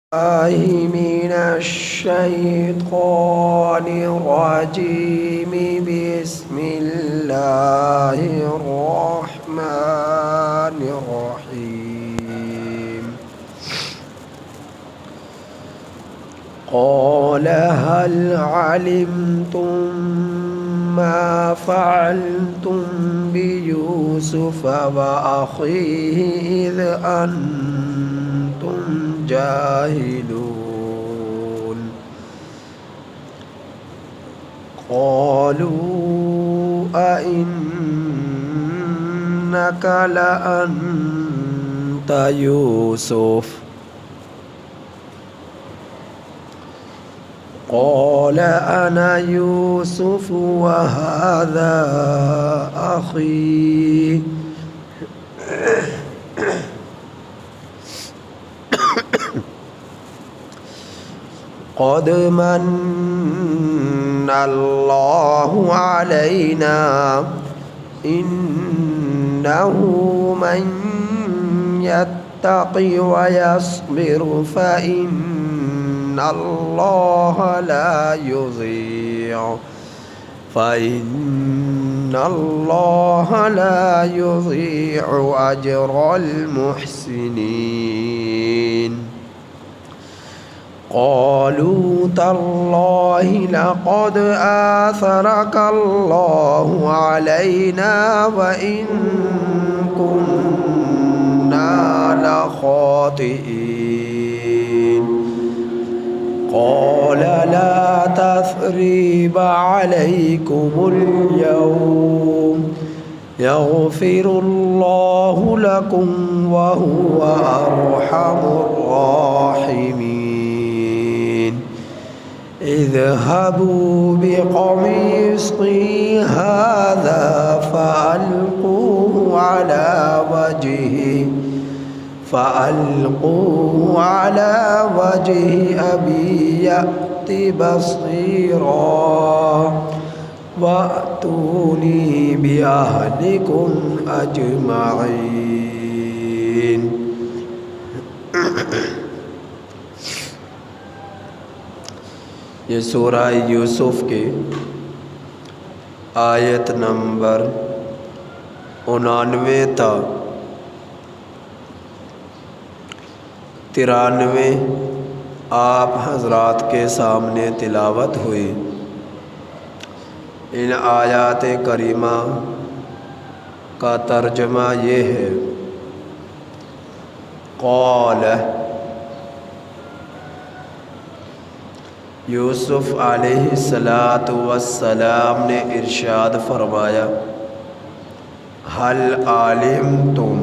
من الشيطان الرجيم. بسم الله الرحمن الرحيم. قال هل علمتم ما فعلتم بيوسف وأخيه إذ أنتم جاهلون؟ قالوا أئنك لأنت يوسف؟ قال أنا يوسف وهذا أخي. قد من الله علينا إنه من يتق ويصبر فإن الله لا يضيع أجر المحسنين. قالوا تالله لقد آثرك الله علينا وإن كنا لخاطئين. قال لا تثريب عليكم اليوم يغفر الله لكم وهو أرحم الراحمين. اذهبوا بقميصي هذا فألقوه على وجه أبي يأت بصيرا وأتوني بأهلكم أجمعين. یہ سورہ یوسف کی آیت نمبر 99 تا 93 آپ حضرات کے سامنے تلاوت ہوئی۔ ان آیات کریمہ کا ترجمہ یہ ہے، قال یوسف علیہ السلام نے ارشاد فرمایا، حل علمتم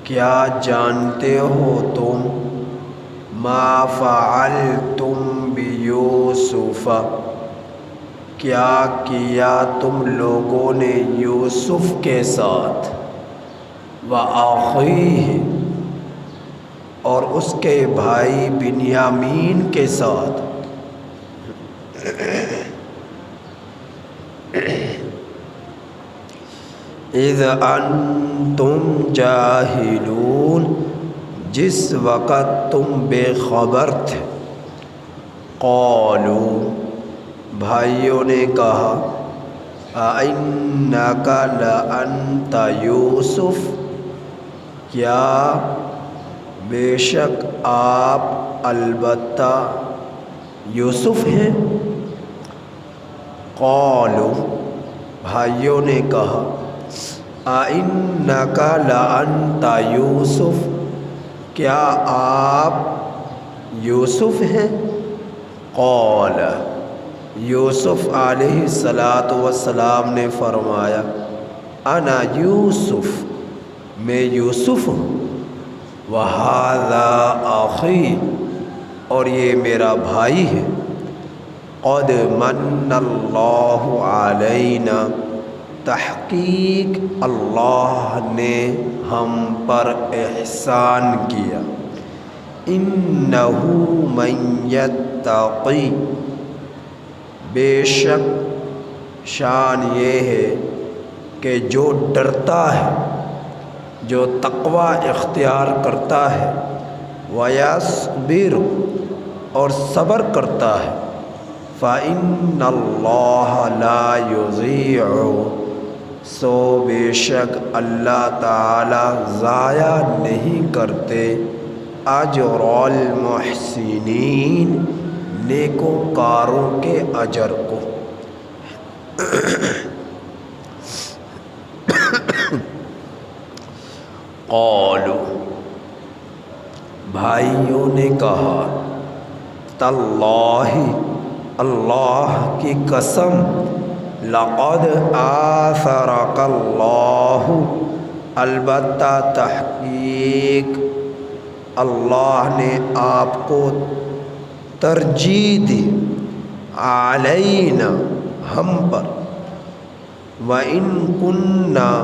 کیا جانتے ہو تم، ما فعلتم بیوسف کیا کیا تم لوگوں نے یوسف کے ساتھ، وأخیہ اور اس کے بھائی بنیامین کے ساتھ، اذ انتم جاہلون جس وقت تم بے خبر تھے۔ قالوا بھائیوں نے کہا، اِنَّكَ لَأَنْتَ یوسف کیا بے شک آپ البتہ یوسف ہیں؟ قالوا بھائیوں نے کہا، اِنَّكَ لَأَنْتَ یوسف کیا آپ یوسف ہیں؟ قال یوسف علیہ السلام نے فرمایا، انا یوسف میں یوسف ہوں، وہذا اخی اور یہ میرا بھائی ہے، قد من اللہ علینا تحقیق اللہ نے ہم پر احسان کیا، انہ من یتقی بے شک شان یہ ہے کہ جو ڈرتا ہے، جو تقوی اختیار کرتا ہے، وَيَصْبِرُ اور صبر کرتا ہے، فَإِنَّ اللَّهَ لَا يُضِيعُ سو بے شک اللہ تعالی ضائع نہیں کرتے اجر المحسنین نیکوکاروں کے اجر کو۔ قالوا بھائیوں نے کہا، تاللہ اللہ کی قسم، لقد آثرک اللہ البتہ تحقیق اللہ نے آپ کو ترجیح دی، علینا ہم پر، وَإِن كُنَّا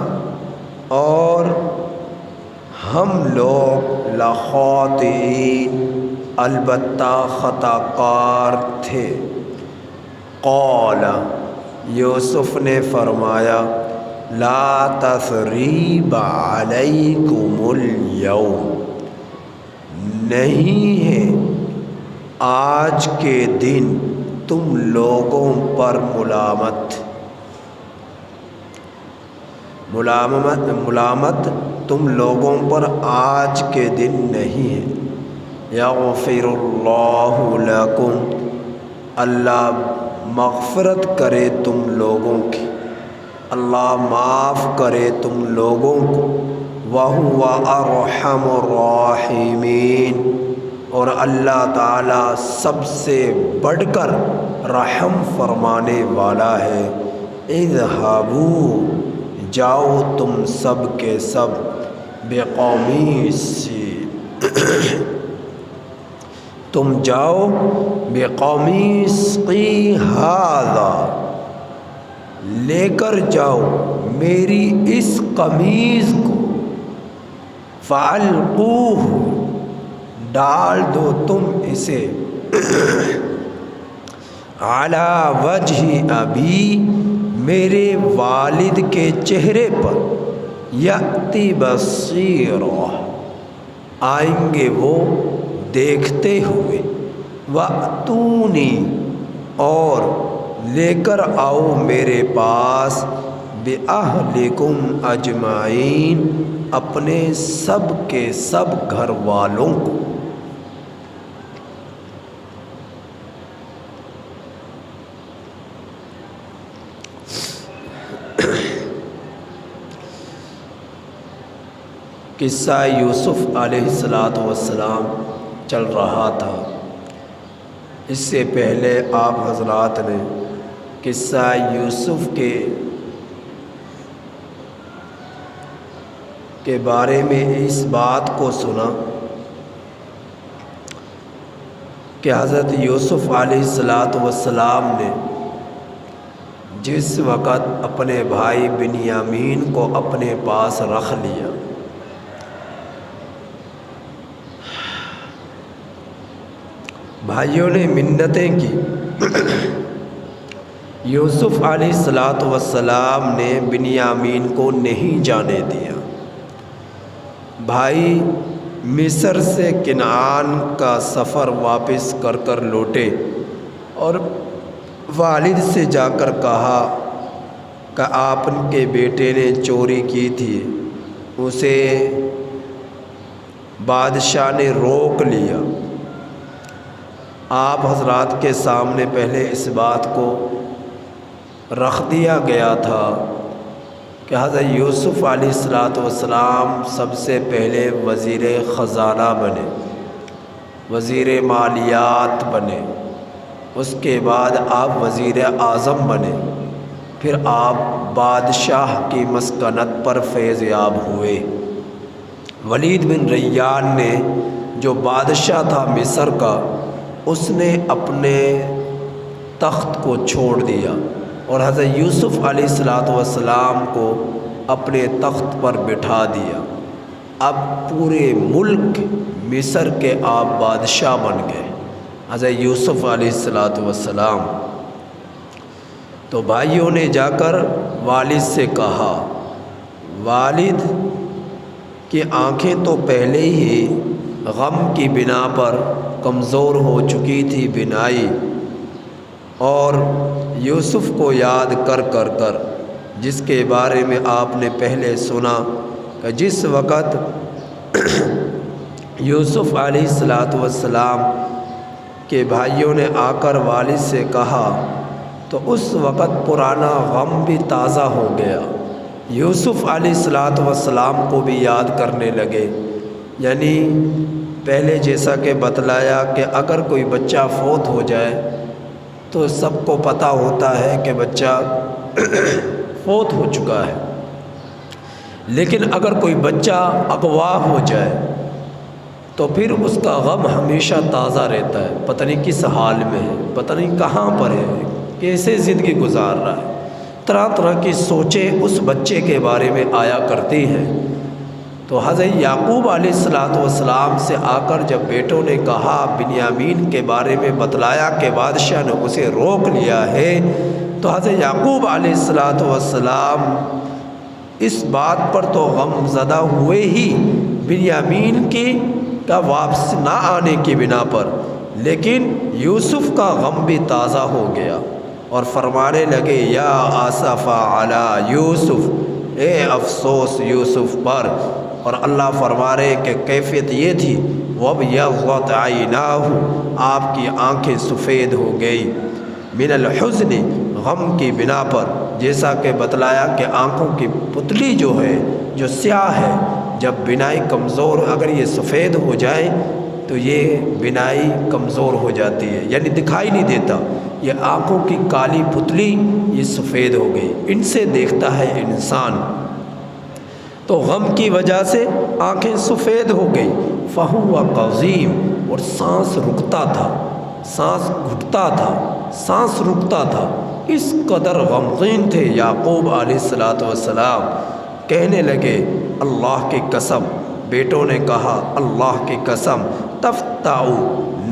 اور ہم لوگ لخاطئین البتہ خطا کار تھے۔ قال یوسف نے فرمایا، لا تثریب علیکم اليوم نہیں ہے آج کے دن تم لوگوں پر ملامت تم لوگوں پر آج کے دن نہیں ہے۔ یغفر اللہ لکم اللہ مغفرت کرے تم لوگوں کی، اللہ معاف کرے تم لوگوں کو، وَهُوَ أَرْحَمُ الرَّاحِمِينَ اور اللہ تعالی سب سے بڑھ کر رحم فرمانے والا ہے۔ اذهبوا جاؤ تم سب کے سب، بقمیصی تم جاؤ، بقمیصی ھذا لے کر جاؤ میری اس قمیض کو، فَأَلْقُوهُ ڈال دو تم اسے، عَلَى وَجْهِ أَبِي میرے والد کے چہرے پر، یأتی بصیرا آئیں گے وہ دیکھتے ہوئے، وَأْتُونِی اور لے کر آؤ میرے پاس، بِأَہْلِکُمْ أَجْمَعِین اپنے سب کے سب گھر والوں کو۔ قصہ یوسف علیہ السلام چل رہا تھا۔ اس سے پہلے آپ حضرات نے قصہ یوسف کے بارے میں اس بات کو سنا کہ حضرت یوسف علیہ السلام نے جس وقت اپنے بھائی بنیامین کو اپنے پاس رکھ لیا، بھائیوں نے منتیں کی، یوسف علیہ السلام نے بنیامین کو نہیں جانے دیا۔ بھائی مصر سے کنعان کا سفر واپس کر کر لوٹے اور والد سے جا کر کہا کہ آپ کے بیٹے نے چوری کی تھی، اسے بادشاہ نے روک لیا۔ آپ حضرات کے سامنے پہلے اس بات کو رکھ دیا گیا تھا کہ حضرت یوسف علیہ السلام سب سے پہلے وزیر خزانہ بنے، وزیر مالیات بنے، اس کے بعد آپ وزیر اعظم بنے، پھر آپ بادشاہ کی مسکنت پر فیض یاب ہوئے۔ ولید بن ریان نے جو بادشاہ تھا مصر کا، اس نے اپنے تخت کو چھوڑ دیا اور حضرت یوسف علیہ السلام کو اپنے تخت پر بٹھا دیا۔ اب پورے ملک مصر کے آپ بادشاہ بن گئے، حضرت یوسف علیہ السلام۔ تو بھائیوں نے جا کر والد سے کہا، والد کی آنکھیں تو پہلے ہی غم کی بنا پر کمزور ہو چکی تھی بینائی، اور یوسف کو یاد کر کر جس کے بارے میں آپ نے پہلے سنا کہ جس وقت یوسف علیہ السلام کے بھائیوں نے آ کر والد سے کہا تو اس وقت پرانا غم بھی تازہ ہو گیا، یوسف علیہ السلام کو بھی یاد کرنے لگے۔ یعنی پہلے جیسا کہ بتلایا کہ اگر کوئی بچہ فوت ہو جائے تو سب کو پتہ ہوتا ہے کہ بچہ فوت ہو چکا ہے، لیکن اگر کوئی بچہ اغوا ہو جائے تو پھر اس کا غم ہمیشہ تازہ رہتا ہے، پتہ نہیں کس حال میں ہے، پتہ نہیں کہاں پر ہے، کیسے زندگی گزار رہا ہے، طرح طرح کی سوچیں اس بچے کے بارے میں آیا کرتی ہیں۔ تو حضرت یعقوب علیہ السلام سے آ کر جب بیٹوں نے کہا، بنیامین کے بارے میں بتلایا کہ بادشاہ نے اسے روک لیا ہے، تو حضرت یعقوب علیہ السلام اس بات پر تو غم زدہ ہوئے ہی بنیامین کا واپس نہ آنے کی بنا پر، لیکن یوسف کا غم بھی تازہ ہو گیا اور فرمانے لگے یا آسفا علی یوسف، اے افسوس یوسف پر۔ اور اللہ فرما رہے کہ کیفیت یہ تھی وَابْيَضَّتْ عَيْنَاهُ، آپ کی آنکھیں سفید ہو گئی، من الحزن، غم کی بنا پر، جیسا کہ بتلایا کہ آنکھوں کی پتلی جو ہے جو سیاہ ہے، جب بینائی کمزور اگر یہ سفید ہو جائے تو یہ بینائی کمزور ہو جاتی ہے، یعنی دکھائی نہیں دیتا، یہ آنکھوں کی کالی پتلی یہ سفید ہو گئی، ان سے دیکھتا ہے انسان، تو غم کی وجہ سے آنکھیں سفید ہو گئی۔ فَهُوَ قَضِيمٌ، اور سانس رکتا تھا، سانس گھٹتا تھا، سانس رکتا تھا، اس قدر غمگین تھے یعقوب علیہ السلام۔ کہنے لگے اللہ کی قسم، بیٹوں نے کہا اللہ کی قسم، تفتع،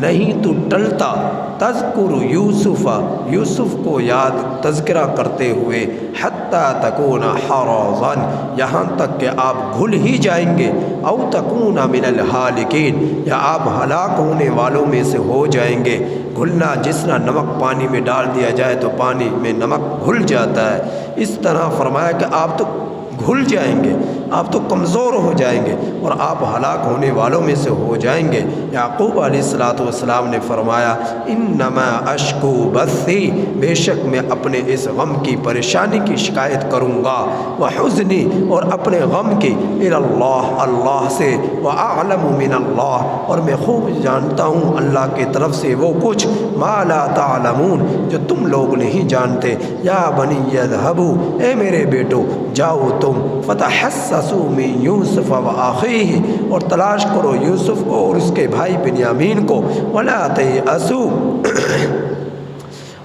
نہیں تو ٹلتا، تذکر یوسف، یوسف کو یاد تذکرہ کرتے ہوئے، حتی تکون حرازا، یہاں تک کہ آپ گھل ہی جائیں گے، او تکون من الہالکین، یا آپ ہلاک ہونے والوں میں سے ہو جائیں گے۔ گھلنا جس طرح نمک پانی میں ڈال دیا جائے تو پانی میں نمک گھل جاتا ہے، اس طرح فرمایا کہ آپ تو گھل جائیں گے، آپ تو کمزور ہو جائیں گے اور آپ ہلاک ہونے والوں میں سے ہو جائیں گے۔ یعقوب علیہ السلام نے فرمایا انما اشکو بثی، بے شک میں اپنے اس غم کی پریشانی کی شکایت کروں گا، وحزنی، اور اپنے غم کی، الی اللہ، اللہ سے، واعلم من اللہ، اور میں خوب جانتا ہوں اللہ کی طرف سے وہ کچھ، ما لا تعلمون، جو تم لوگ نہیں جانتے۔ یا بنی اذهبوا، اے میرے بیٹو جاؤ تم، فتحسسوا من یوسف واخیہ، اور تلاش کرو یوسف کو اور اس کے بھائی بنیامین کو، ولا تیأسوا،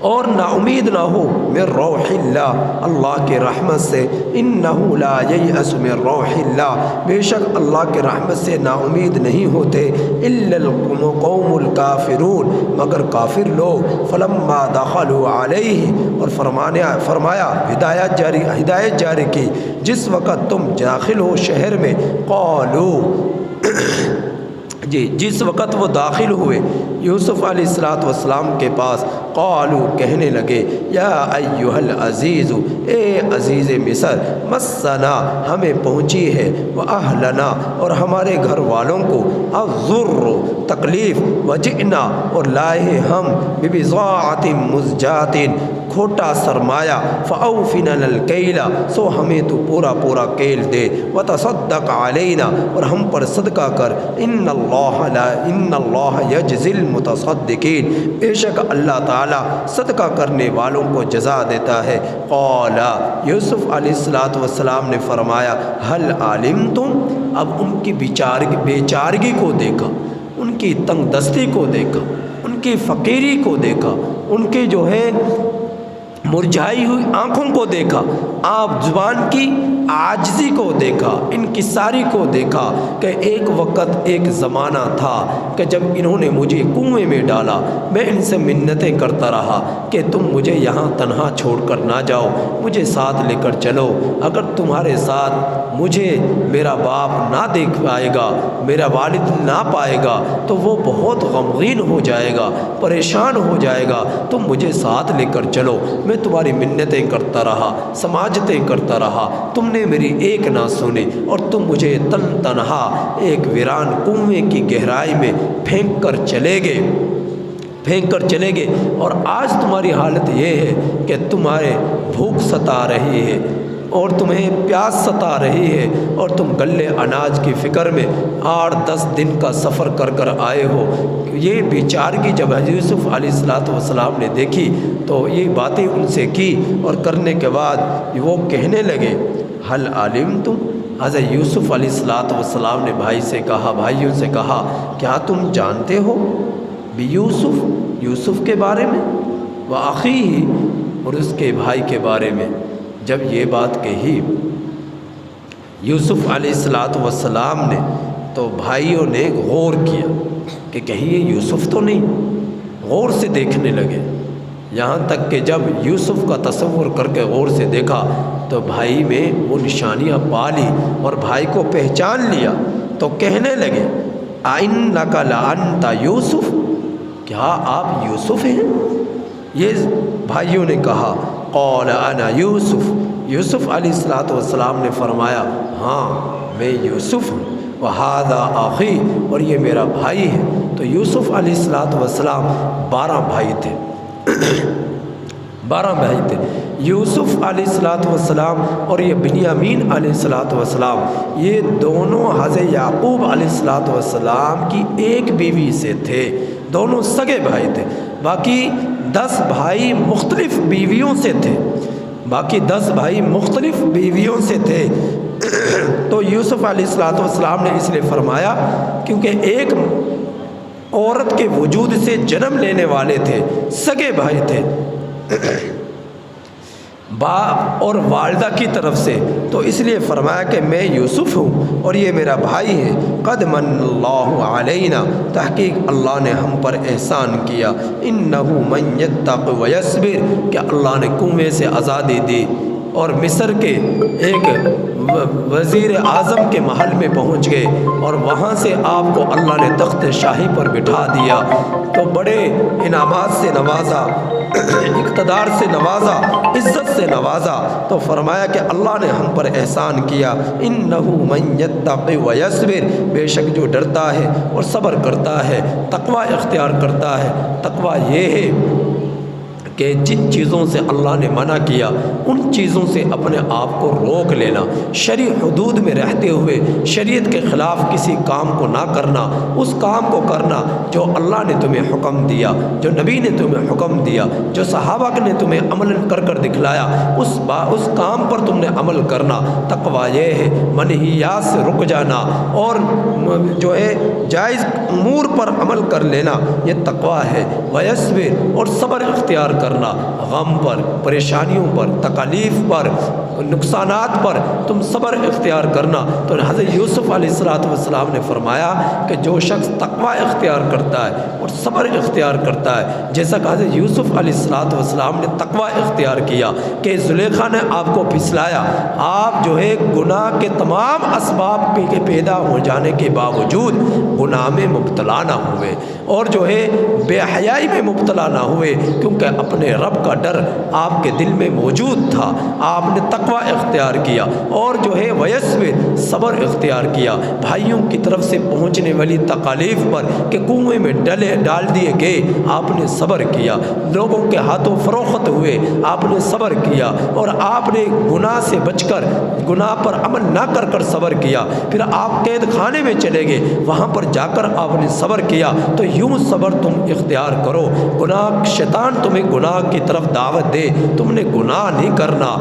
اور نا امید نہ ہو، من روح اللہ، اللہ کے رحمت سے، انہ لا ییأس من روح اللہ، بے شک اللہ کے رحمت سے نا امید نہیں ہوتے، الا القوم الکافرون، مگر کافر لوگ۔ فلما دخلوا علیہ، اور فرمایا ہدایت جاری کی، جس وقت تم داخل ہو شہر میں، قالو، جس وقت وہ داخل ہوئے یوسف علیہ السلام کے پاس، قالو، کہنے لگے، یا ایہا العزیز، اے عزیز مصر، مسنا، ہمیں پہنچی ہے، واہلنا، اور ہمارے گھر والوں کو، الضر، تکلیف، وجئنا، اور لائے ہم، ببضاعۃ مزجاۃ، کھوٹا سرمایہ، فاوفنا الکیل، سو ہمیں تو پورا پورا کیل دے، وتصدق علینا، اور ہم پر صدقہ کر، ان اللہ یجزی المتصدقین، بے شک اللہ تعالیٰ صدقہ کرنے والوں کو جزا دیتا ہے۔ قال، یوسف علیہ السلام نے فرمایا، هل علمتم، اب ان کی بے چارگی کو دیکھا، ان کی تنگ دستی کو دیکھا، ان کی فقیری کو دیکھا، ان کے جو ہے مرجھائی ہوئی آنکھوں کو دیکھا، آپ زبان کی عاجزی کو دیکھا، انکساری کو دیکھا، کہ ایک وقت ایک زمانہ تھا کہ جب انہوں نے مجھے کنویں میں ڈالا، میں ان سے منتیں کرتا رہا کہ تم مجھے یہاں تنہا چھوڑ کر نہ جاؤ، مجھے ساتھ لے کر چلو، اگر تمہارے ساتھ مجھے میرا باپ نہ دیکھ پائے گا، میرا والد نہ پائے گا تو وہ بہت غمگین ہو جائے گا، پریشان ہو جائے گا، تم مجھے ساتھ لے کر چلو۔ میں تمہاری منتیں کرتا رہا، سماجتیں کرتا رہا، تم نے میری ایک نہ سنی اور تم مجھے تنہا ایک ویران کنویں کی گہرائی میں پھینک کر چلے گئے اور آج تمہاری حالت یہ ہے کہ تمہارے بھوک ستا رہی ہے اور تمہیں پیاس ستا رہی ہے اور تم گلے اناج کی فکر میں 8-10 دن کا سفر کر کر آئے ہو۔ یہ بیچارگی جب یوسف علیہ السلام نے دیکھی تو یہ باتیں ان سے کی اور کرنے کے بعد وہ کہنے لگے حل علمتم، حضرت یوسف علیہ السلام نے بھائیوں سے کہا کیا تم جانتے ہو یوسف کے بارے میں وأخیہ، اور اس کے بھائی کے بارے میں۔ جب یہ بات کہی یوسف علیہ السلام نے تو بھائیوں نے غور کیا کہ کہیں یہ یوسف تو نہیں، غور سے دیکھنے لگے، یہاں تک کہ جب یوسف کا تصور کر کے غور سے دیکھا تو بھائی میں وہ نشانیاں پا لی اور بھائی کو پہچان لیا تو کہنے لگے اِنَّکَ لَأَنْتَ یوسف، کیا آپ یوسف ہیں؟ یہ بھائیوں نے کہا قال انا یوسف علیہ السلام نے فرمایا ہاں میں یوسف ہوں، وہذا اخی، اور یہ میرا بھائی ہے۔ تو یوسف علیہ السلام 12 بھائی تھے 12 بھائی تھے، یوسف علیہ السلام اور یہ بنیامین علیہ السلام، یہ دونوں حضرت یعقوب علیہ السلام کی ایک بیوی سے تھے، دونوں سگے بھائی تھے۔ باقی 10 بھائی مختلف بیویوں سے تھے تو یوسف علیہ السلام نے اس لیے فرمایا کیونکہ ایک عورت کے وجود سے جنم لینے والے تھے، سگے بھائی تھے باپ اور والدہ کی طرف سے، تو اس لیے فرمایا کہ میں یوسف ہوں اور یہ میرا بھائی ہے۔ قد من اللہ علینا، تحقیق اللہ نے ہم پر احسان کیا، انہ من یتق ویصبر، کہ اللہ نے کنویں سے آزادی دی اور مصر کے ایک وزیر اعظم کے محل میں پہنچ گئے اور وہاں سے آپ کو اللہ نے تخت شاہی پر بٹھا دیا، تو بڑے انعامات سے نوازا، اقتدار سے نوازا، عزت سے نوازا، تو فرمایا کہ اللہ نے ہم پر احسان کیا، انہ من یتق ویصبر، بے شک جو ڈرتا ہے اور صبر کرتا ہے، تقوی اختیار کرتا ہے۔ تقوی یہ ہے کہ جن چیزوں سے اللہ نے منع کیا ان چیزوں سے اپنے آپ کو روک لینا، شرعی حدود میں رہتے ہوئے شریعت کے خلاف کسی کام کو نہ کرنا، اس کام کو کرنا جو اللہ نے تمہیں حکم دیا، جو نبی نے تمہیں حکم دیا، جو صحابہ نے تمہیں عمل کر کر دکھلایا، اس کام پر تم نے عمل کرنا۔ تقوی یہ ہے منہیات سے رک جانا اور جو ہے جائز امور پر عمل کر لینا، یہ تقوی ہے۔ ویصبر، اور صبر اختیار کرنا، غم پر، پریشانیوں پر، تکالیف پر، نقصانات پر تم صبر اختیار کرنا۔ تو حضرت یوسف علیہ السلام نے فرمایا کہ جو شخص تقوی اختیار کرتا ہے اور صبر اختیار کرتا ہے، جیسا کہ حضرت یوسف علیہ السلام نے تقوی اختیار کیا کہ زلیخا نے آپ کو پھسلایا، آپ جو ہے گناہ کے تمام اسباب کے پیدا ہو جانے کے باوجود گناہ میں مبتلا نہ ہوئے اور جو ہے بے حیائی میں مبتلا نہ ہوئے، کیونکہ اپنے رب کا ڈر آپ کے دل میں موجود تھا، آپ نے تقوی اختیار کیا اور جو ہے ویصبر، صبر اختیار کیا۔ بھائیوں کی طرف سے پہنچنے والی تکالیف پر کہ کنویں میں ڈال دیے گئے، آپ نے صبر کیا، لوگوں کے ہاتھوں فروخت ہوئے، آپ نے صبر کیا اور آپ نے گناہ سے بچ کر، گناہ پر عمل نہ کر کر صبر کیا، پھر آپ قید خانے میں چلے گئے، وہاں پر جا کر آپ نے صبر کیا۔ تو یوں صبر تم اختیار کرو، گناہ شیطان تمہیں گناہ کی طرف دعوت دے، تم نے گناہ نہیں کرنا،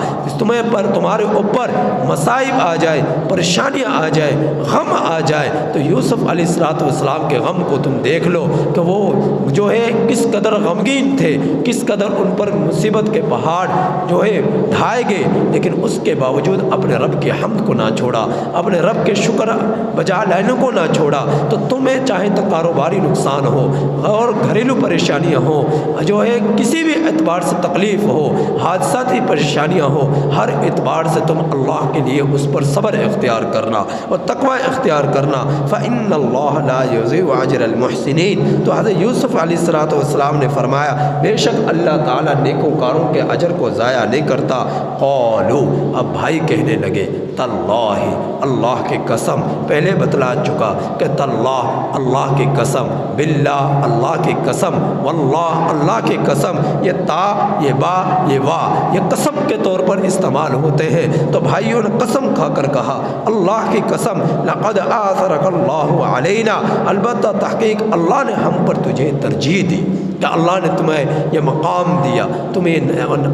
تمہارے اوپر مصائب آ جائے، پریشانیاں آ جائے، غم آ جائے، تو یوسف علیہ السلام کے غم کو تم دیکھ لو کہ وہ جو ہے کس قدر غمگین تھے، کس قدر ان پر مصیبت کے پہاڑ جو ہے ڈھائے گئے، لیکن اس کے باوجود اپنے رب کی حمد کو نہ چھوڑا، اپنے رب کے شکر بجا لانے کو نہ چھوڑا۔ تو تمہیں چاہے تو کاروباری نقصان ہو اور گھریلو پریشانیاں ہوں، جو ہے کسی بھی اعتبار سے تکلیف ہو، حادثاتی پریشانیاں ہو، ہر اعتبار سے تم اللہ کے لیے اس پر صبر اختیار کرنا اور تقوی اختیار کرنا۔ فَإِنَّ اللَّهَ لَا يُضِيعُ أَجْرَ الْمُحْسِنِينَ۔ تو حضرت یوسف علیہ السلام نے فرمایا بے شک اللہ تعالیٰ نیکوکاروں کے اجر کو ضائع نہیں کرتا۔ قالوا، اب بھائی کہنے لگے، تاللہ، اللہ کی قسم، پہلے بتلا چکا کہ تاللہ، اللہ کی قسم، باللہ، اللہ کی قسم، واللہ، اللہ کی قسم، یہ تا، یہ با، یہ وا، یہ قسم کے طور پر استعمال ہوتے ہیں۔ تو بھائیوں نے قسم کھا کر کہا اللہ کی قسم، لقد آثرک اللہ علینا، البتہ تحقیق اللہ نے ہم پر تجھے ترجیح دی، کہ اللہ نے تمہیں یہ مقام دیا، تمہیں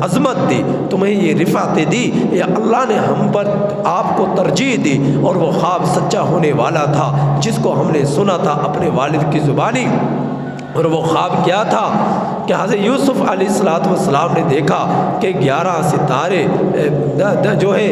عظمت دی، تمہیں یہ رفعت دی، یا اللہ نے ہم پر آپ کو ترجیح دی۔ اور وہ خواب سچا ہونے والا تھا جس کو ہم نے سنا تھا اپنے والد کی زبانی۔ اور وہ خواب کیا تھا کہ حضرت یوسف علیہ السلام نے دیکھا کہ 11 ستارے جو ہے،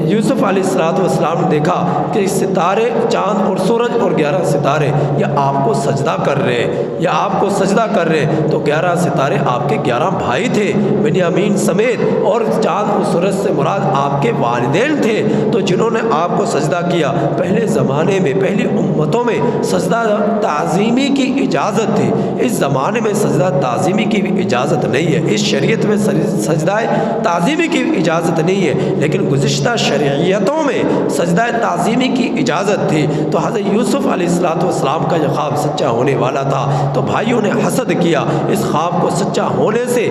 یوسف علیہ السلام نے دیکھا کہ ستارے، چاند اور سورج اور 11 ستارے یہ آپ کو سجدہ کر رہے، یا آپ کو سجدہ کر رہے۔ تو 11 ستارے آپ کے 11 بھائی تھے بنیامین سمیت، اور چاند اور سورج سے مراد آپ کے والدین تھے، تو جنہوں نے آپ کو سجدہ کیا۔ پہلے زمانے میں، پہلی امتوں میں سجدہ تعظیمی کی اجازت تھی، اس زمانے میں سجدہ تعظیمی کی اجازت نہیں ہے، اس شریعت میں سجدہ تعظیمی کی اجازت نہیں ہے، لیکن گزشتہ شریعتوں میں سجدہ تعظیمی کی اجازت تھی۔ تو حضرت یوسف علیہ السلام کا یہ خواب سچا ہونے والا تھا، تو بھائیوں نے حسد کیا، اس خواب کو سچا ہونے سے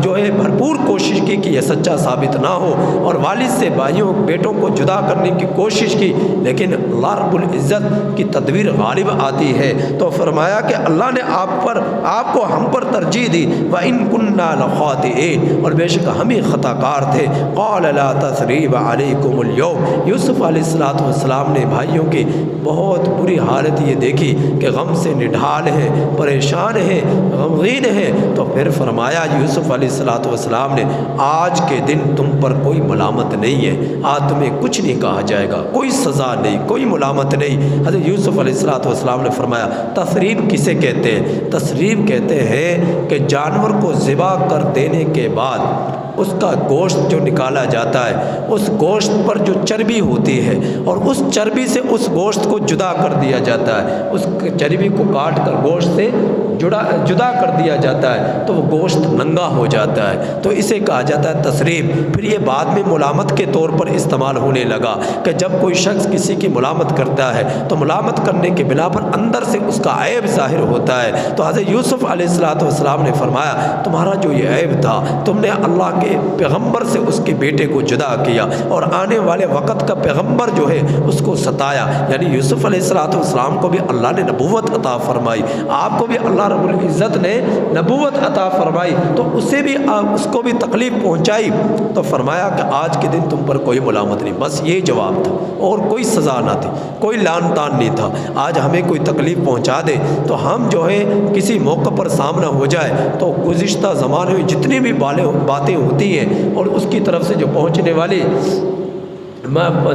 جو ہے بھرپور کوشش کی کہ یہ سچا ثابت نہ ہو، اور والد سے بھائیوں بیٹوں کو جدا کرنے کی کوشش کی، لیکن اللہ رب العزت کی تدبیر غالب آتی ہے۔ تو فرمایا کہ اللہ نے آپ کو ہم پر ترجیح دی، وَإِن كُنَّا لَخَاطِئِينَ، اور بے شک ہم ہی خطا کار تھے۔ قَالَ لَا تَثْرِيبَ عَلَيْكُمُ الْيَوْمَ، یوسف علیہ السلام نے بھائیوں کی بہت بری حالت یہ دیکھی کہ غم سے نڈھال ہے، پریشان ہے، غمگین ہے، تو پھر فرمایا یوسف علیہ السلام نے آج کے دن تم پر کوئی ملامت نہیں ہے، آج تمہیں کچھ نہیں کہا جائے گا، کوئی سزا نہیں، کوئی ملامت نہیں۔ حضرت یوسف علیہ السلام نے فرمایا تثریب کسے کہتے ہیں؟ تثریب کہتے ہیں کہ جانور کو ذبح کر دینے کے بعد اس کا گوشت جو نکالا جاتا ہے، اس گوشت پر جو چربی ہوتی ہے، اور اس چربی سے اس گوشت کو جدا کر دیا جاتا ہے، اس چربی کو کاٹ کر گوشت سے جدا کر دیا جاتا ہے، تو وہ گوشت ننگا ہو جاتا ہے، تو اسے کہا جاتا ہے تثریب۔ پھر یہ بعد میں ملامت کے طور پر استعمال ہونے لگا کہ جب کوئی شخص کسی کی ملامت کرتا ہے تو ملامت کرنے کے بنا پر اندر سے اس کا عیب ظاہر ہوتا ہے۔ تو حضرت یوسف علیہ السلام نے فرمایا تمہارا جو یہ عیب تھا، تم نے اللہ کے پیغمبر سے اس کے بیٹے کو جدا کیا، اور آنے والے وقت کا پیغمبر جو ہے اس کو ستایا، یعنی یوسف علیہ السلام کو بھی اللہ نے نبوت عطا فرمائی، آپ کو بھی اللہ رب العزت نے نبوت عطا فرمائی، تو اسے بھی اس کو بھی تکلیف پہنچائی۔ تو فرمایا کہ آج کے دن تم پر کوئی ملامت نہیں، بس یہ جواب تھا، اور کوئی سزا نہ تھی، کوئی لان تان نہیں تھا۔ آج ہمیں کوئی تکلیف پہنچا دے تو ہم جو ہے کسی موقع پر سامنا ہو جائے تو گزشتہ زمانے میں جتنی بھی باتیں ہوتی ہیں اور اس کی طرف سے جو پہنچنے والی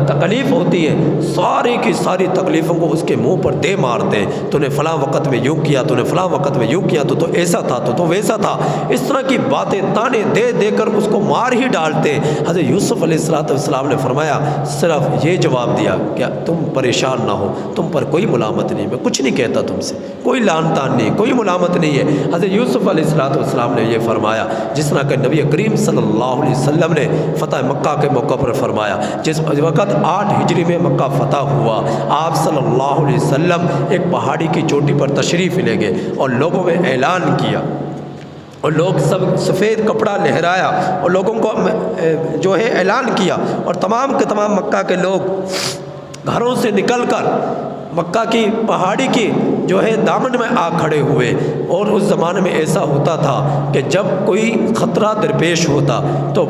تکلیف ہوتی ہے، ساری کی ساری تکلیفوں کو اس کے منہ پر دے مارتے ہیں۔ تو نے فلاں وقت میں یوں کیا، تو نے فلاں وقت میں یوں کیا، تو ایسا تھا، تو ویسا تھا، اس طرح کی باتیں تانے دے دے کر اس کو مار ہی ڈالتے ہیں۔ حضرت یوسف علیہ السلام نے فرمایا صرف یہ جواب دیا کہ تم پریشان نہ ہو، تم پر کوئی ملامت نہیں، میں کچھ نہیں کہتا تم سے، کوئی لان تان نہیں، کوئی ملامت نہیں ہے۔ حضرت یوسف علیہ السلام نے یہ فرمایا جس طرح کہ نبی کریم صلی اللہ علیہ وسلم نے فتح مکہ کے موقع پر فرمایا، جس وقت 8 ہجری میں مکہ فتح ہوا، آپ صلی اللہ علیہ وسلم ایک پہاڑی کی چوٹی پر تشریف لے گئے اور لوگوں میں اعلان کیا، اور لوگ سب سفید کپڑا لہرایا اور لوگوں کو جو ہے اعلان کیا، اور تمام کے تمام مکہ کے لوگ گھروں سے نکل کر مکہ کی پہاڑی کی جو ہے دامن میں آ کھڑے ہوئے۔ اور اس زمانے میں ایسا ہوتا تھا کہ جب کوئی خطرہ درپیش ہوتا تو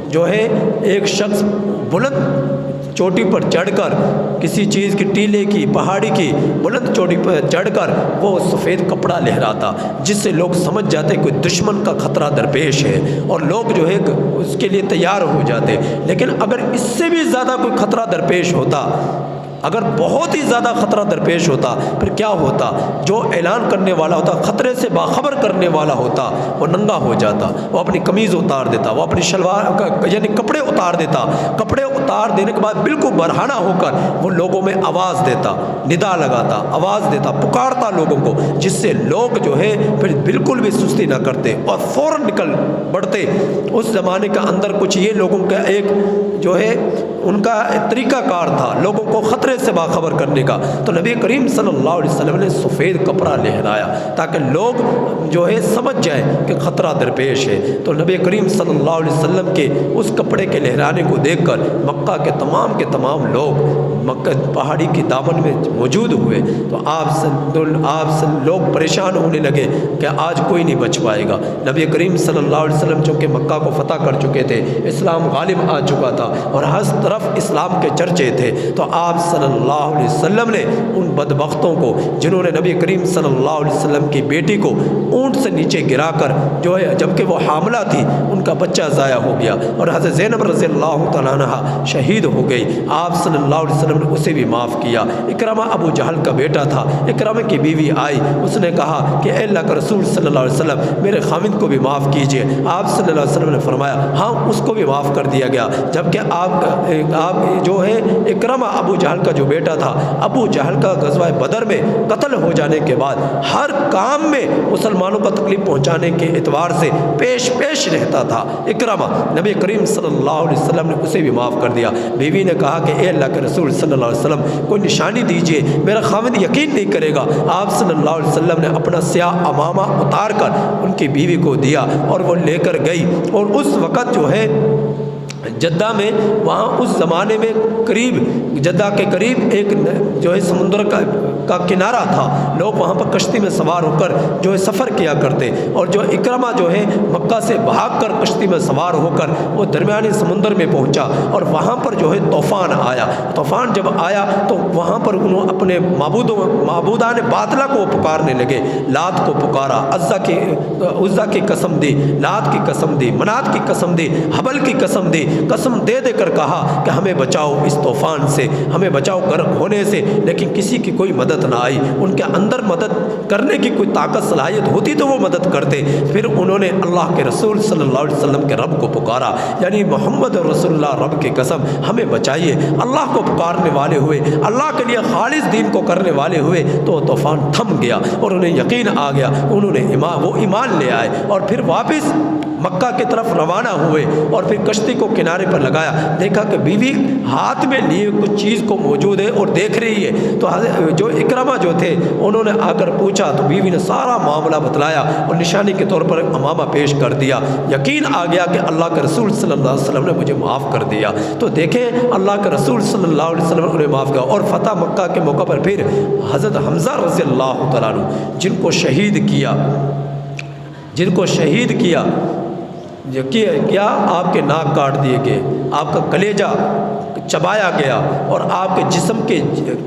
جو ہے ایک شخص بلند چوٹی پر چڑھ کر کسی چیز کی ٹیلے کی پہاڑی کی بلند چوٹی پر چڑھ کر وہ سفید کپڑا لہراتا، جس سے لوگ سمجھ جاتے کوئی دشمن کا خطرہ درپیش ہے، اور لوگ جو ہے اس کے لیے تیار ہو جاتے۔ لیکن اگر اس سے بھی زیادہ کوئی خطرہ درپیش ہوتا اگر بہت ہی زیادہ خطرہ درپیش ہوتا پھر کیا ہوتا؟ جو اعلان کرنے والا ہوتا، خطرے سے باخبر کرنے والا ہوتا، وہ ننگا ہو جاتا، وہ اپنی قمیض اتار دیتا، وہ اپنی شلوار یعنی کپڑے اتار دیتا، کپڑے اتار دینے کے بعد بالکل برہنہ ہو کر وہ لوگوں میں آواز دیتا، ندا لگاتا، آواز دیتا، پکارتا لوگوں کو، جس سے لوگ جو ہے پھر بالکل بھی سستی نہ کرتے اور فوراً نکل بڑھتے۔ اس زمانے کے اندر کچھ یہ لوگوں کا ایک جو ہے ان کا طریقہ کار تھا لوگوں کو خطرے سے باخبر کرنے کا، تو نبی کریم صلی اللہ علیہ وسلم نے سفید کپڑا لہرایا تاکہ لوگ جو ہے سمجھ جائیں کہ خطرہ درپیش ہے۔ تو نبی کریم صلی اللہ علیہ وسلم کے اس کپڑے کے لہرانے کو دیکھ کر مکہ کے تمام لوگ مکہ پہاڑی کی دامن میں موجود ہوئے، تو آپ لوگ پریشان ہونے لگے کہ آج کوئی نہیں بچ پائے گا۔ نبی کریم صلی اللہ علیہ وسلم چونکہ مکہ کو فتح کر چکے تھے، اسلام غالب آ چکا تھا اور ہر طرف اسلام کے چرچے تھے، تو آپ صلی اللہ علیہ وسلم نے ان بدبختوں کو جنہوں نے نبی کریم صلی اللہ علیہ وسلم کی بیٹی کو اونٹ سے نیچے گرا کر جو ہے جبکہ وہ حاملہ تھی ان کا بچہ ضائع ہو گیا اور حضرت زینب رضی اللہ تعالیٰ عنہ شہید ہو گئی، آپ صلی اللہ علیہ وسلم نے اسے بھی معاف کیا۔ اکرمہ ابو جہل کا بیٹا تھا، اکرمہ کی بیوی آئی، اس نے کہا کہ اے اللہ کا رسول صلی اللہ علیہ وسلم میرے خامند کو بھی معاف کیجئے۔ آپ صلی اللہ علیہ وسلم نے فرمایا ہاں اس کو بھی معاف کر دیا گیا، جبکہ آپ جو ہے اکرمہ ابو جہل کا جو بیٹا تھا، ابو جہل کا غزوہ بدر میں قتل ہو جانے کے بعد ہر کام میں مسلمانوں کو تکلیف پہنچانے کے اعتبار سے پیش رہتا تھا اکرمہ، نبی کریم صلی اللہ علیہ وسلم نے اسے بھی معاف کر دیا۔ بیوی نے کہا کہ اے اللہ کے رسول صلی اللہ علیہ وسلم کوئی نشانی دیجئے، میرا خاوند یقین نہیں کرے گا۔ آپ صلی اللہ علیہ وسلم نے اپنا سیاہ عمامہ اتار کر ان کی بیوی کو دیا اور وہ لے کر گئی، اور اس وقت جو ہے جدہ میں وہاں اس زمانے میں جدہ کے قریب ایک جو ہے سمندر کا کنارہ تھا، لوگ وہاں پر کشتی میں سوار ہو کر جو ہے سفر کیا کرتے، اور جو اکرمہ جو ہے مکہ سے بھاگ کر کشتی میں سوار ہو کر وہ درمیانی سمندر میں پہنچا، اور وہاں پر جو ہے طوفان آیا۔ طوفان جب آیا تو وہاں پر انہوں اپنے معبودان باطلہ کو پکارنے لگے، لات کو پکارا، عزا کی قسم دی، لات کی قسم دی، منات کی قسم دی، حبل کی قسم دی، قسم دے کر کہا کہ ہمیں بچاؤ اس طوفان سے، ہمیں بچاؤ غرق ہونے سے، لیکن کسی کی کوئی مدد نہ آئی۔ ان کے اندر مدد کرنے کی کوئی طاقت صلاحیت ہوتی تو وہ مدد کرتے۔ پھر انہوں نے اللہ کے رسول صلی اللہ علیہ وسلم کے رب کو پکارا، یعنی محمد رسول اللہ رب کی قسم ہمیں بچائیے۔ اللہ کو پکارنے والے ہوئے، اللہ کے لیے خالص دین کو کرنے والے ہوئے تو وہ طوفان تھم گیا اور انہیں یقین آ گیا، انہوں نے وہ ایمان لے آئے اور پھر واپس مکہ کی طرف روانہ ہوئے، اور پھر کشتی کو کنارے پر لگایا، دیکھا کہ بیوی ہاتھ میں لیے کچھ چیز کو موجود ہے اور دیکھ رہی ہے، تو جو اکرمہ جو تھے انہوں نے آ کر پوچھا تو بیوی نے سارا معاملہ بتلایا اور نشانی کے طور پر عمامہ پیش کر دیا۔ یقین آ گیا کہ اللہ کے رسول صلی اللہ علیہ وسلم نے مجھے معاف کر دیا۔ تو دیکھیں اللہ کے رسول صلی اللہ علیہ وسلم نے انہیں معاف کیا، اور فتح مکہ کے موقع پر پھر حضرت حمزہ رضی اللہ تعالیٰ عنہ جن کو شہید کیا آپ کے ناک کاٹ دیے گئے، آپ کا کلیجہ چبایا گیا اور آپ کے جسم کے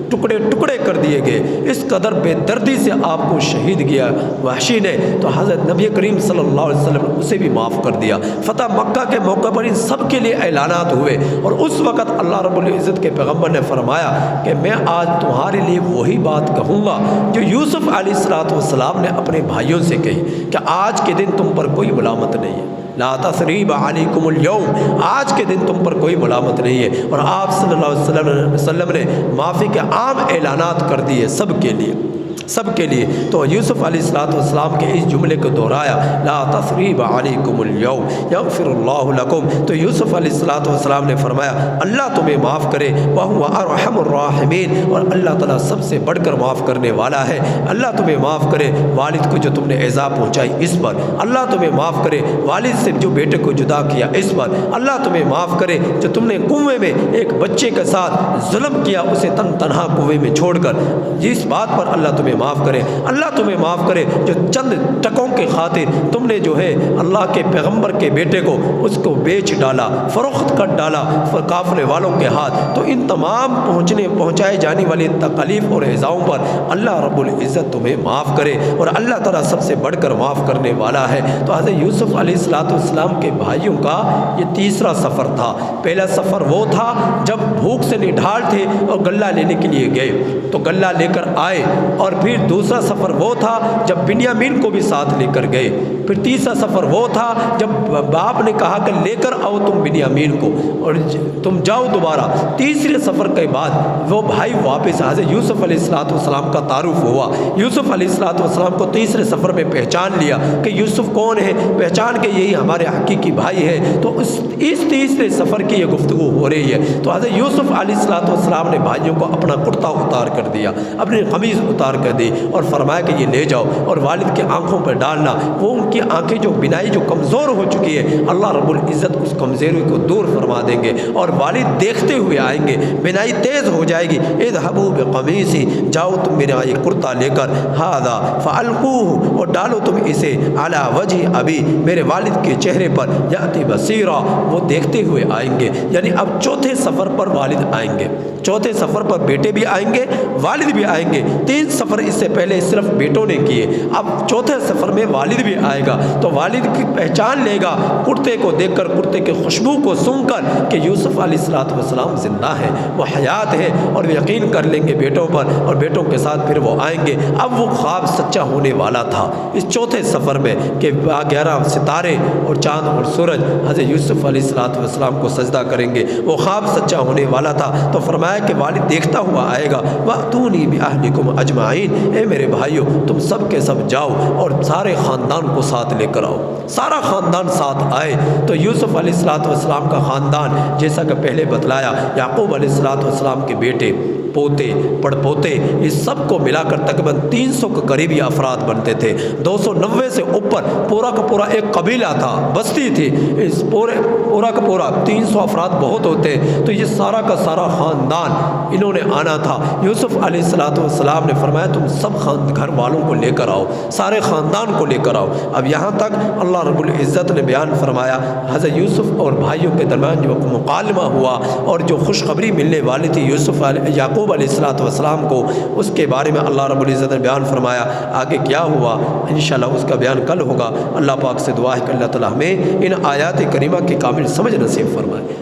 ٹکڑے کر دیے گئے، اس قدر بے دردی سے آپ کو شہید کیا وحشی نے، تو حضرت نبی کریم صلی اللہ علیہ وسلم نے اسے بھی معاف کر دیا۔ فتح مکہ کے موقع پر ان سب کے لیے اعلانات ہوئے، اور اس وقت اللہ رب العزت کے پیغمبر نے فرمایا کہ میں آج تمہارے لیے وہی بات کہوں گا جو یوسف علیہ السلام نے اپنے بھائیوں سے کہی کہ آج کے دن تم پر کوئی ملامت نہیں ہے، لا تثریب علیکم اليوم، آج کے دن تم پر کوئی ملامت نہیں ہے، اور آپ صلی اللہ علیہ وسلم نے معافی کے عام اعلانات کر دیے سب کے لیے۔ تو یوسف علیہ السلام کے اس جملے کو دہرایا، لا تثریب علیکم اليوم یغفر اللہ لکم، تو یوسف علیہ السلام نے فرمایا اللہ تمہیں معاف کرے، وہو ارحم الراحمین، اور اللہ تعالیٰ سب سے بڑھ کر معاف کرنے والا ہے۔ اللہ تمہیں معاف کرے والد کو جو تم نے ایذا پہنچائی اس پر، اللہ تمہیں معاف کرے والد سے جو بیٹے کو جدا کیا اس پر، اللہ تمہیں معاف کرے جو تم نے کنویں میں ایک بچے کے ساتھ ظلم کیا، اسے تنہا کنویں میں چھوڑ کر، جس بات پر اللہ تمہیں تمہیں معاف کرے، اللہ تمہیں معاف کرے جو چند ٹکوں کے خاطر تم نے جو ہے اللہ کے پیغمبر کے بیٹے کو اس کو بیچ ڈالا، فروخت کر ڈالا قافلے والوں کے ہاتھ۔ تو ان تمام پہنچائے جانے والی تکالیف اور ایذاؤں پر اللہ رب العزت تمہیں معاف کرے، اور اللہ تعالیٰ سب سے بڑھ کر معاف کرنے والا ہے۔ تو حضرت یوسف علیہ السلام کے بھائیوں کا یہ تیسرا سفر تھا۔ پہلا سفر وہ تھا جب بھوک سے نڈھال تھے اور غلہ لینے کے لیے گئے تو غلہ لے کر آئے، اور پھر دوسرا سفر وہ تھا جب بنیامین کو بھی ساتھ لے کر گئے، پھر تیسرا سفر وہ تھا جب باپ نے کہا کہ لے کر آؤ تم بنیامین کو اور تم جاؤ دوبارہ۔ تیسرے سفر کے بعد وہ بھائی واپس، حضرت یوسف علیہ السلام کا تعارف ہوا۔ یوسف علیہ السلام کو تیسرے سفر میں پہچان لیا کہ یوسف کون ہے، پہچان کے یہی ہمارے حقیقی بھائی ہے۔ تو اس تیسرے سفر کی یہ گفتگو ہو رہی ہے۔ تو حضرت یوسف علیہ السلام نے بھائیوں کو اپنا کرتا اتار کر دیا، اپنی قمیض اتار کر دی، اور فرمایا کہ یہ لے جاؤ اور والد کے آنکھوں پر ڈالنا۔ وہ ان کی آنکھیں جو بینائی جو کمزور ہو چکی ہے، اللہ رب العزت اس کمزوری کو دور فرما دیں گے، اور والد دیکھتے ہوئے آئیں گے، بینائی تیز ہو جائے گی۔ اذهبوا بقمیصی، جاؤ تم میرا یہ کرتا لے کر، ھذا فالقوہ، اور ڈالو تم اسے، علی وجہ ابی، میرے والد کے چہرے پر، یاتی بصیرا، وہ دیکھتے ہوئے آئیں گے۔ یعنی اب چوتھے سفر پر والد آئیں گے، چوتھے سفر پر بیٹے بھی آئیں گے، والد بھی آئیں گے۔ 3 سفر اس سے پہلے صرف بیٹوں نے کیے، اب چوتھے سفر میں والد بھی آئے گا۔ تو والد کی پہچان لے گا کرتے کو دیکھ کر، کرتے کے خوشبو کو سونگھ کر کہ یوسف علیہ السلام زندہ ہے، وہ حیات ہے، اور یقین کر لیں گے بیٹوں پر، اور بیٹوں کے ساتھ پھر وہ آئیں گے۔ اب وہ خواب سچا ہونے والا تھا اس چوتھے سفر میں کہ 11 ستارے اور چاند اور سورج حضرت یوسف علیہ السلام کو سجدہ کریں گے، وہ خواب سچا ہونے والا تھا۔ تو فرمایا کہ والد دیکھتا ہوا آئے گا، وَأْتُونِي بِأَهْلِكُمْ أَجْمَعِينَ، اے میرے بھائیو تم سب کے سب جاؤ اور سارے خاندان کو ساتھ لے کر آؤ۔ سارا خاندان ساتھ آئے۔ تو یوسف علیہ السلام کا خاندان، جیسا کہ پہلے بتلایا، یعقوب علیہ السلام کے بیٹے، پوتے، پڑ پوتے، اس سب کو ملا کر تقریباً 300 کے قریبی افراد بنتے تھے۔ 290 سے اوپر پورا کا پورا ایک قبیلہ تھا، بستی تھی، اس پورا کا پورا 300 افراد بہت ہوتے، تو یہ سارا کا سارا خاندان انہوں نے آنا تھا۔ یوسف علیہ السلام نے فرمایا تم سب گھر والوں کو لے کر آؤ، سارے خاندان کو لے کر آؤ۔ اب یہاں تک اللہ رب العزت نے بیان فرمایا حضرت یوسف اور بھائیوں کے درمیان جو مکالمہ ہوا اور جو خوشخبری ملنے والی تھی یعقوب علیہ السلام کو، اس کے بارے میں اللہ رب العزت نے بیان فرمایا۔ آگے کیا ہوا انشاءاللہ اس کا بیان کل ہوگا۔ اللہ پاک سے دعا ہے کہ اللہ تعالیٰ ہمیں ان آیات کریمہ کی کامل سمجھ نصیب فرمائے۔